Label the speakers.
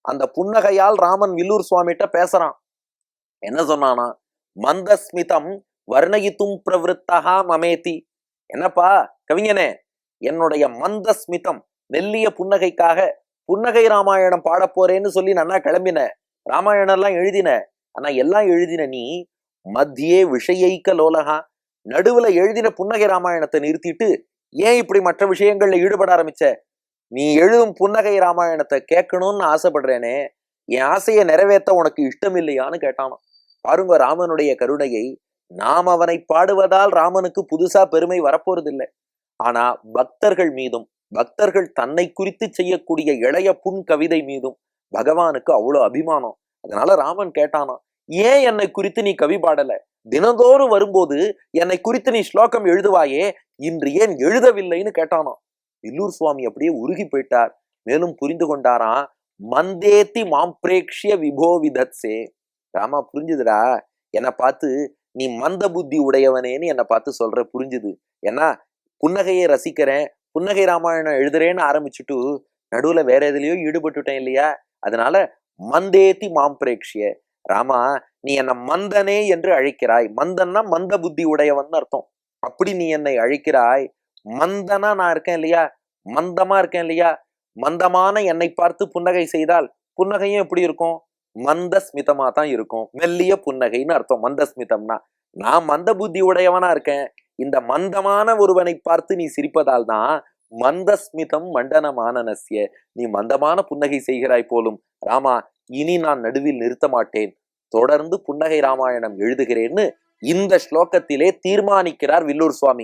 Speaker 1: அந்த புன்னகையால் ராமன் வில்லூர் சுவாமிகிட்ட பேசுறான். என்ன சொன்னானா? மந்தஸ்மிதம் வர்ணயித்தும் பிரவருத்தகா மமேதி. என்னப்பா கவிஞனே, என்னுடைய மந்தஸ்மிதம் மெல்லிய புன்னகைக்காக புன்னகை ராமாயணம் பாட போறேன்னு சொல்லி நன்னா கிளம்பின. ராமாயணம் எல்லாம் எழுதின. ஆனா எல்லாம் எழுதின நீ மத்தியே விஷயைக்க லோலகா, நடுவுல எழுதின புன்னகை ராமாயணத்தை நிறுத்திட்டு ஏன் இப்படி மற்ற விஷயங்கள்ல ஈடுபட ஆரம்பிச்ச? நீ எழுதும் புன்னகை ராமாயணத்தை கேட்கணும்னு ஆசைப்படுறேனே, என் ஆசையை நிறைவேற்ற உனக்கு இஷ்டம் இல்லையான்னு கேட்டானோ. பாருங்க ராமனுடைய கருணையை. நாம் அவனை பாடுவதால் ராமனுக்கு புதுசா பெருமை வரப்போறது இல்லை. ஆனா பக்தர்கள் மீதும் பக்தர்கள் தன்னை குறித்து செய்யக்கூடிய இளைய புன் கவிதை மீதும் பகவானுக்கு அவ்வளவு அபிமானம். அதனால ராமன் கேட்டானா, ஏன் என்னை குறித்து நீ கவி பாடல? தினந்தோறும் வரும்போது என்னை குறித்து நீ ஸ்லோகம் எழுதுவாயே, இன்று ஏன் எழுதவில்லைன்னு கேட்டானோ. வில்லூர் சுவாமி அப்படியே உருகி போயிட்டார். மேலும் புரிந்து கொண்டாராம். மந்தேத்தி மாம்பிரேக்ஷிய விபோ விதத்சே. ராமா புரிஞ்சுதுடா, என்னை பார்த்து நீ மந்த புத்தி உடையவனேன்னு என்னை பார்த்து சொல்ற புரிஞ்சுது. ஏன்னா புன்னகையை ரசிக்கிறேன், புன்னகை ராமாயணம் எழுதுறேன்னு ஆரம்பிச்சுட்டு நடுவுல வேற எதுலயோ ஈடுபட்டுட்டேன் இல்லையா? அதனால மந்தேத்தி மாம்பிரேக்ஷிய. ராமா, நீ என்னை மந்தனே என்று அழைக்கிறாய். மந்தன்னா மந்த புத்தி உடையவன் அர்த்தம். அப்படி நீ என்னை அழைக்கிறாய். மந்தனா நான் இருக்கேன் இல்லையா? மந்தமா இருக்கேன் இல்லையா? மந்தமான என்னை பார்த்து புன்னகை செய்தால் புன்னகையும் எப்படி இருக்கும்? மந்த ஸ்மிதமா தான் இருக்கும். மெல்லிய புன்னகைன்னு அர்த்தம் மந்தஸ்மிதம்னா. நான் மந்த புத்தி உடையவனா இருக்கேன். இந்த மந்தமான ஒருவனை பார்த்து நீ சிரிப்பதால் தான் மந்தஸ்மிதம் மண்டனமானனஸ்ய, நீ மந்தமான புன்னகை செய்கிறாய் போலும். ராமா, இனி நான் நடுவில் நிறுத்த மாட்டேன், தொடர்ந்து புன்னகை ராமாயணம் எழுதுகிறேன்னு இந்த ஸ்லோகத்திலே தீர்மானிக்கிறார் வில்லூர் சுவாமி.